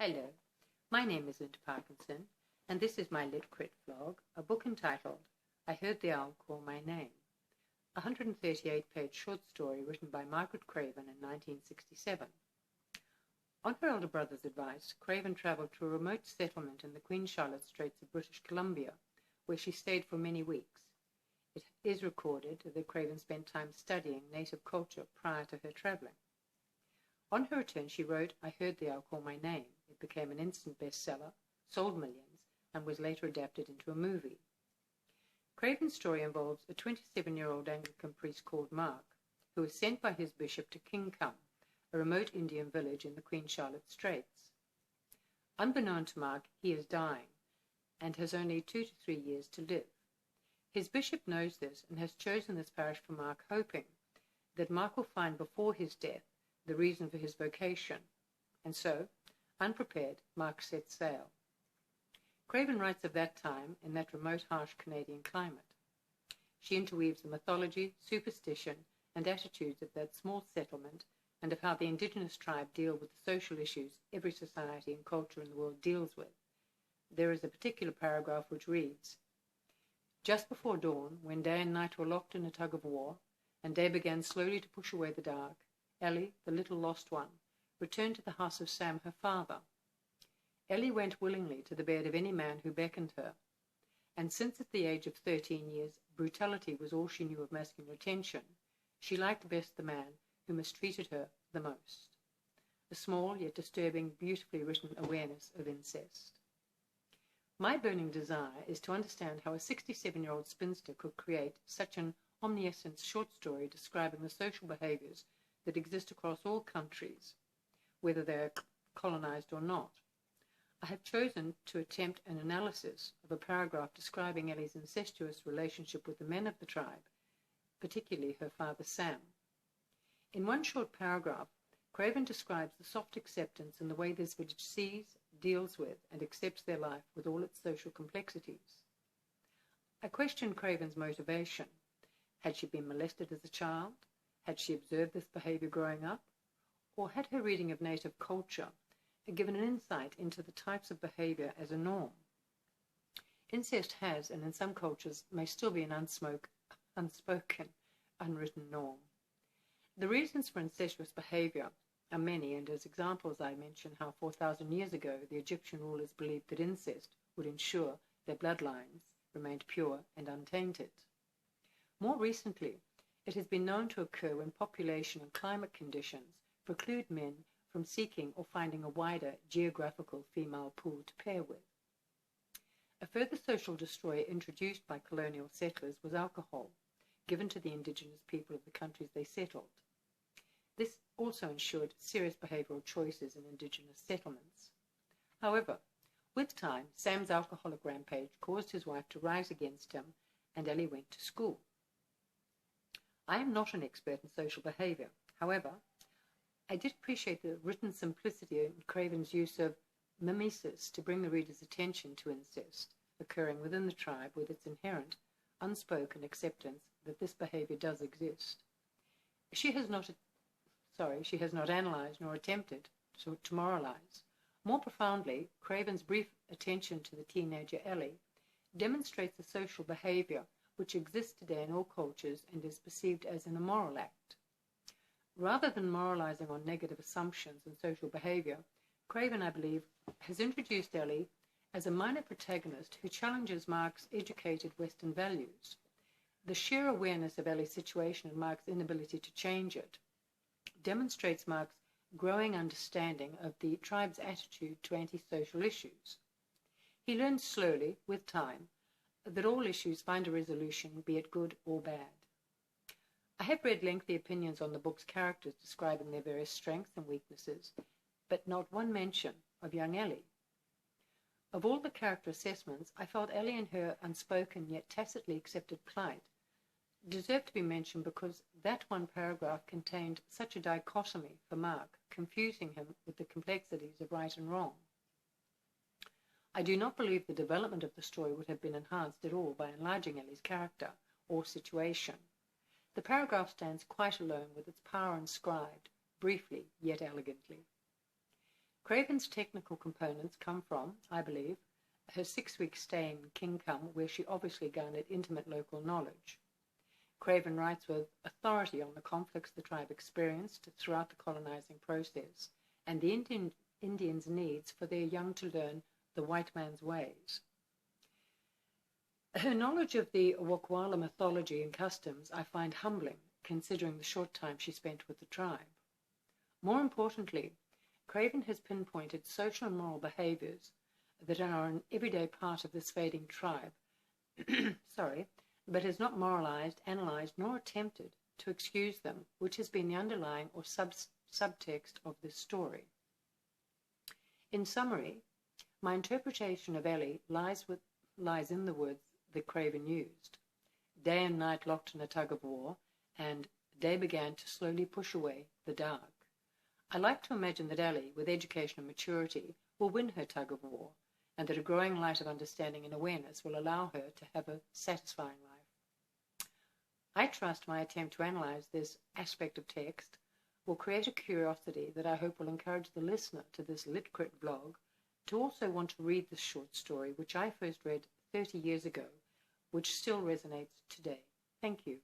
Hello, my name is Linda Parkinson, and this is my Lit Crit vlog, a book entitled I Heard the Owl Call My Name, a 138-page short story written by Margaret Craven in 1967. On her elder brother's advice, Craven travelled to a remote settlement in the Queen Charlotte Straits of British Columbia, where she stayed for many weeks. It is recorded that Craven spent time studying native culture prior to her travelling. On her return, she wrote, I Heard the Owl Call My Name. It became an instant bestseller, sold millions, and was later adapted into a movie. Craven's story involves a 27-year-old Anglican priest called Mark, who was sent by his bishop to Kingcome, a remote Indian village in the Queen Charlotte Straits. Unbeknown to Mark, he is dying, and has only 2 to 3 years to live. His bishop knows this and has chosen this parish for Mark, hoping that Mark will find before his death the reason for his vocation, and so, unprepared, Mark sets sail. Craven writes of that time in that remote, harsh Canadian climate. She interweaves the mythology, superstition, and attitudes of that small settlement and of how the indigenous tribe deal with the social issues every society and culture in the world deals with. There is a particular paragraph which reads, Just before dawn, when day and night were locked in a tug of war, and day began slowly to push away the dark, Ellie, the little lost one, returned to the house of Sam, her father. Ellie went willingly to the bed of any man who beckoned her, and since at the age of 13 years brutality was all she knew of masculine attention, she liked best the man who mistreated her the most. A small yet disturbing, beautifully written awareness of incest. My burning desire is to understand how a 67-year-old spinster could create such an omniscient short story describing the social behaviors that exist across all countries, whether they are colonized or not. I have chosen to attempt an analysis of a paragraph describing Ellie's incestuous relationship with the men of the tribe, particularly her father Sam. In one short paragraph, Craven describes the soft acceptance in the way this village sees, deals with, and accepts their life with all its social complexities. I question Craven's motivation. Had she been molested as a child? Had she observed this behavior growing up? Or had her reading of native culture given an insight into the types of behavior as a norm? Incest has, and in some cultures may still be, an unspoken, unwritten norm. The reasons for incestuous behavior are many, and as examples I mention how 4,000 years ago the Egyptian rulers believed that incest would ensure their bloodlines remained pure and untainted. More recently, it has been known to occur when population and climate conditions preclude men from seeking or finding a wider geographical female pool to pair with. A further social destroyer introduced by colonial settlers was alcohol, given to the indigenous people of the countries they settled. This also ensured serious behavioral choices in indigenous settlements. However, with time, Sam's alcoholic rampage caused his wife to rise against him, and Ellie went to school. I am not an expert in social behavior. However, I did appreciate the written simplicity in Craven's use of mimesis to bring the reader's attention to incest occurring within the tribe with its inherent, unspoken acceptance that this behavior does exist. She has not analyzed nor attempted to moralize. More profoundly, Craven's brief attention to the teenager Ellie demonstrates a social behavior which exists today in all cultures and is perceived as an immoral act. Rather than moralizing on negative assumptions and social behavior, Craven, I believe, has introduced Ellie as a minor protagonist who challenges Mark's educated Western values. The sheer awareness of Ellie's situation and Mark's inability to change it demonstrates Mark's growing understanding of the tribe's attitude to antisocial issues. He learns slowly, with time, that all issues find a resolution, be it good or bad. I have read lengthy opinions on the book's characters describing their various strengths and weaknesses, but not one mention of young Ellie. Of all the character assessments, I felt Ellie and her unspoken yet tacitly accepted plight deserved to be mentioned because that one paragraph contained such a dichotomy for Mark, confusing him with the complexities of right and wrong. I do not believe the development of the story would have been enhanced at all by enlarging Ellie's character or situation. The paragraph stands quite alone with its power inscribed, briefly yet elegantly. Craven's technical components come from, I believe, her 6-week stay in Kingcome, where she obviously garnered intimate local knowledge. Craven writes with authority on the conflicts the tribe experienced throughout the colonizing process and the Indians' needs for their young to learn the white man's ways. Her knowledge of the Wokwala mythology and customs I find humbling, considering the short time she spent with the tribe. More importantly, Craven has pinpointed social and moral behaviors that are an everyday part of this fading tribe, but has not moralized, analyzed, nor attempted to excuse them, which has been the underlying or subtext of this story. In summary, my interpretation of Ellie lies in the words that Craven used. Day and night locked in a tug-of-war, and day began to slowly push away the dark. I like to imagine that Ellie, with education and maturity, will win her tug-of-war, and that a growing light of understanding and awareness will allow her to have a satisfying life. I trust my attempt to analyze this aspect of text will create a curiosity that I hope will encourage the listener to this LitCrit blog to also want to read this short story, which I first read 30 years ago, which still resonates today. Thank you.